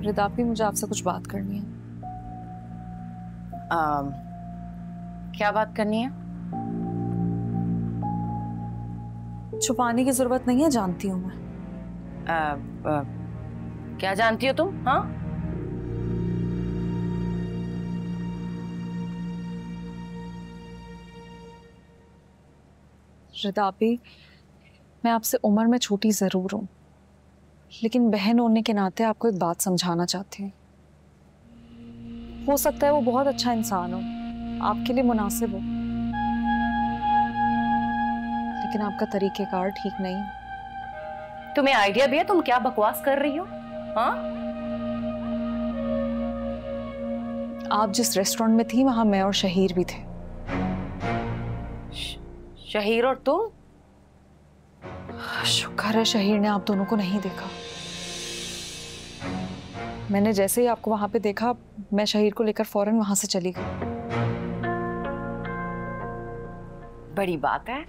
रिदापी, मुझे आपसे कुछ बात करनी है। क्या बात करनी है? छुपाने की जरूरत नहीं है, जानती हूँ मैं। क्या जानती हो तुम? हाँ, रिदापी, मैं आपसे उम्र में छोटी जरूर हूँ, लेकिन बहन होने के नाते आपको एक बात समझाना चाहती हूँ। हो सकता है वो बहुत अच्छा इंसान हो, आपके लिए मुनासिब हो, लेकिन आपका तरीकेकार ठीक नहीं। तुम्हें आइडिया भी है तुम क्या बकवास कर रही हो? हाँ, आप जिस रेस्टोरेंट में थी वहां मैं और शहीर भी थे। शहीर और तुम? शुक्र है शहीर ने आप दोनों को नहीं देखा। मैंने जैसे ही आपको वहां पे देखा, मैं शहीर को लेकर फौरन वहां से चली गई। बड़ी बात है।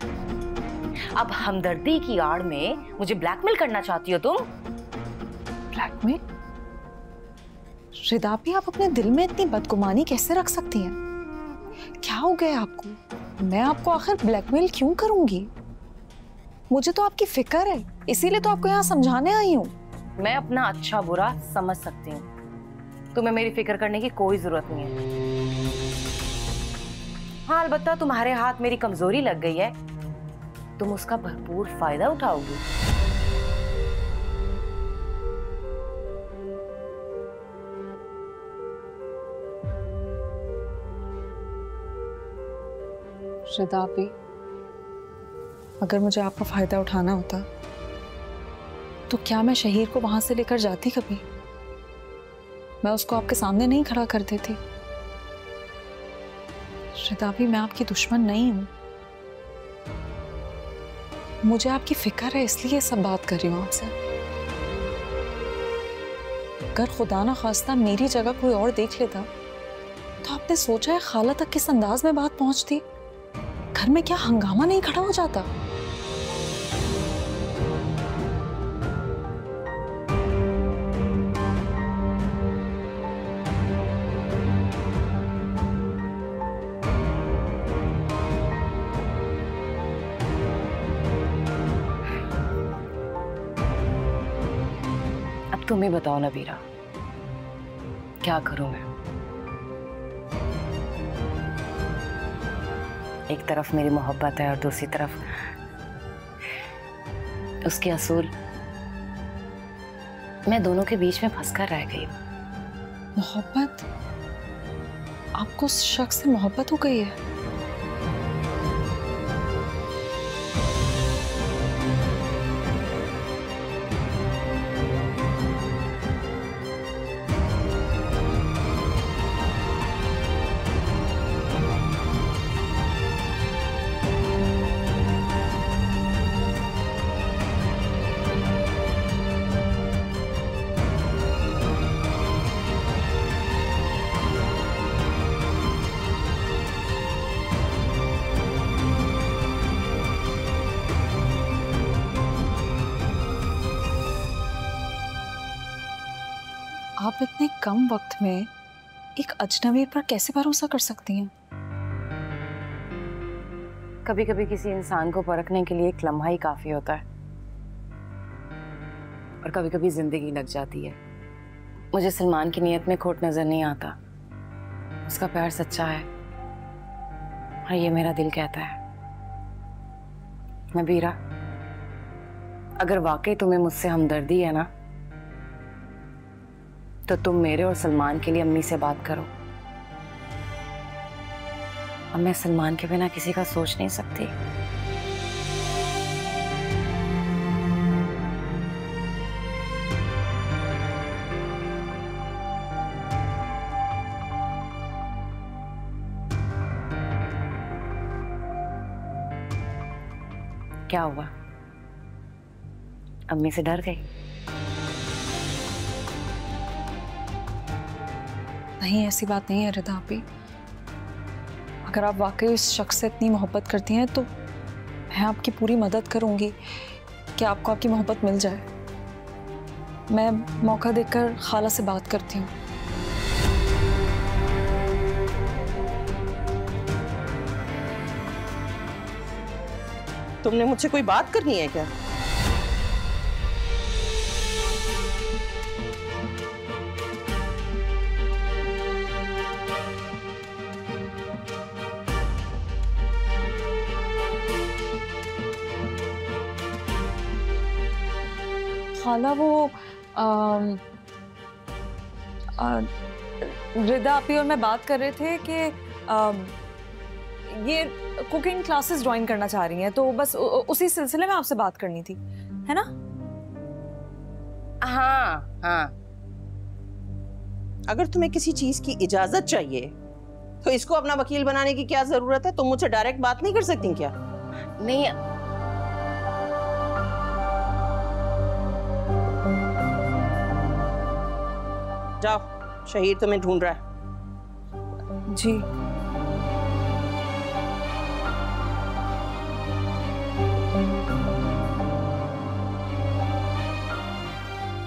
अब हमदर्दी की आड़ में मुझे ब्लैकमेल करना चाहती हो तुम? ब्लैकमेल? रिदापी, आप अपने दिल में इतनी बदगुमानी कैसे रख सकती हैं? क्या हो गया आपको? मैं आपको आखिर ब्लैकमेल क्यों करूंगी? मुझे तो आपकी फिक्र है, इसीलिए तो आपको यहाँ समझाने आई हूँ। मैं अपना अच्छा बुरा समझ सकती हूँ, तुम्हें मेरी फिक्र करने की कोई जरूरत नहीं है। हाँ, अलबत्ता तुम्हारे हाथ मेरी कमजोरी लग गई है, तुम उसका भरपूर फायदा उठाओगी। रिदापी, अगर मुझे आपका फायदा उठाना होता तो क्या मैं शहीर को वहां से लेकर जाती? कभी मैं उसको आपके सामने नहीं खड़ा कर देती। रिदापी, मैं आपकी दुश्मन नहीं हूं, मुझे आपकी फिक्र है, इसलिए सब बात कर रही हूं आपसे। अगर खुदा ना खास्ता मेरी जगह कोई और देख लेता तो आपने सोचा है खाला तक किस अंदाज में बात पहुंचती? घर में क्या हंगामा नहीं खड़ा हो जाता? अब तुम ही बताओ नबीरा, क्या करूं मैं? एक तरफ मेरी मोहब्बत है और दूसरी तरफ उसके असूल। मैं दोनों के बीच में फंसकर रह गई। मोहब्बत? आपको उस शख्स से मोहब्बत हो गई है? आप इतने कम वक्त में एक अजनबी पर कैसे भरोसा कर सकती हैं? कभी कभी किसी इंसान को परखने के लिए एक लम्हा ही काफी होता है, और कभी कभी जिंदगी लग जाती है। मुझे सलमान की नीयत में खोट नजर नहीं आता। उसका प्यार सच्चा है और ये मेरा दिल कहता है। नबीरा, अगर वाकई तुम्हें मुझसे हमदर्दी है ना, तो तुम मेरे और सलमान के लिए अम्मी से बात करो। अब मैं सलमान के बिना किसी का सोच नहीं सकती। क्या हुआ? अम्मी से डर गई? नहीं, ऐसी बात नहीं है रिदा आपी। अगर आप वाकई उस शख्स से इतनी मोहब्बत करती हैं तो मैं आपकी पूरी मदद करूंगी कि आपको आपकी मोहब्बत मिल जाए। मैं मौका देखकर खाला से बात करती हूँ। तुमने मुझसे कोई बात करनी है क्या? खाला वो रिदा आपी और मैं बात कर रहे थे कि ये कुकिंग क्लासेस ज्वाइन करना चाह रही हैं, तो बस उसी सिलसिले में आपसे बात करनी थी, है ना? हाँ हाँ। अगर तुम्हें किसी चीज की इजाजत चाहिए तो इसको अपना वकील बनाने की क्या जरूरत है? तुम मुझसे डायरेक्ट बात नहीं कर सकती क्या? नहीं, जाओ, शहीद तुम्हें ढूंढ रहा है। जी।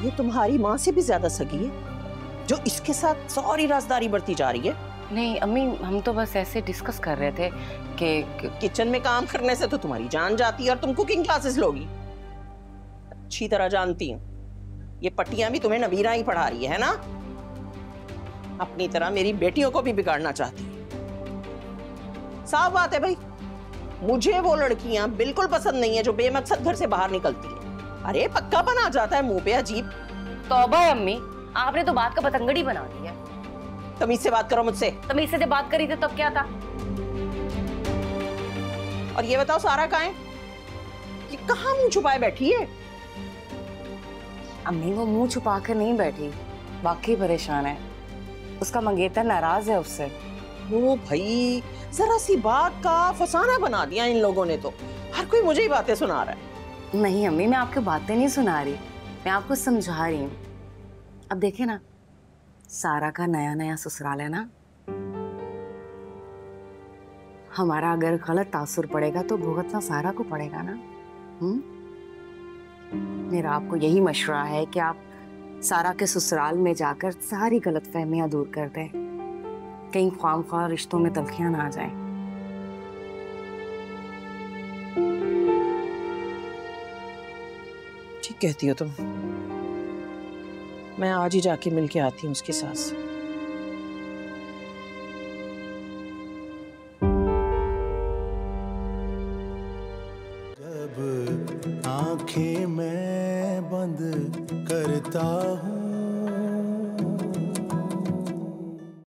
ये तुम्हारी माँ से भी ज्यादा सगी है जो इसके साथ सारी राजदारी बढ़ती जा रही है। नहीं अम्मी, हम तो बस ऐसे डिस्कस कर रहे थे कि किचन में काम करने से तो तुम्हारी जान जाती है और तुम कुकिंग क्लासेस लोगी। अच्छी तरह जानती हूँ, ये पट्टियां भी तुम्हें नवीरा ही पढ़ा रही है ना? अपनी तरह मेरी बेटियों को भी बिगाड़ना चाहती है। साफ बात है भाई, मुझे वो लड़कियां बिल्कुल पसंद नहीं है जो बेमकसद घर से बाहर निकलती हैं। अरे पक्का बना जाता है मुंह पे अजीब। तौबा है अम्मी, आपने तो बात का पतंगड़ी बना दिया। तमीज से बात करो मुझसे। तमीज से जब बात करी थी तब क्या था? और ये बताओ सारा कहाँ है? ये कहाँ मुंह छुपाए बैठी है? अम्मी वो मुंह छुपा कर नहीं बैठी, वाकई परेशान है। उसका मंगेतर नाराज है उससे। ओ भाई, जरा सी बात का फसाना बना दिया इन लोगों ने तो। हर कोई मुझे ही बातें सुना रहा है। नहीं अम्मी, मैं आपकी बातें नहीं सुना रही, मैं आपको समझा रही हूँ। अब देखे ना, सारा का नया नया ससुराल है ना, हमारा अगर गलत तासुर पड़ेगा तो भुगतना सारा को पड़ेगा ना। मेरा आपको यही मशवरा है कि आप सारा के ससुराल में जाकर सारी गलतफहमियां दूर कर दें, कहीं ख्वामख्वाह रिश्तों में तल्खियां ना आ जाएं। ठीक कहती हो तुम। मैं आज ही जाके मिल के आती हूँ उसके सास से। जब आंखें मैं बंद करता हूँ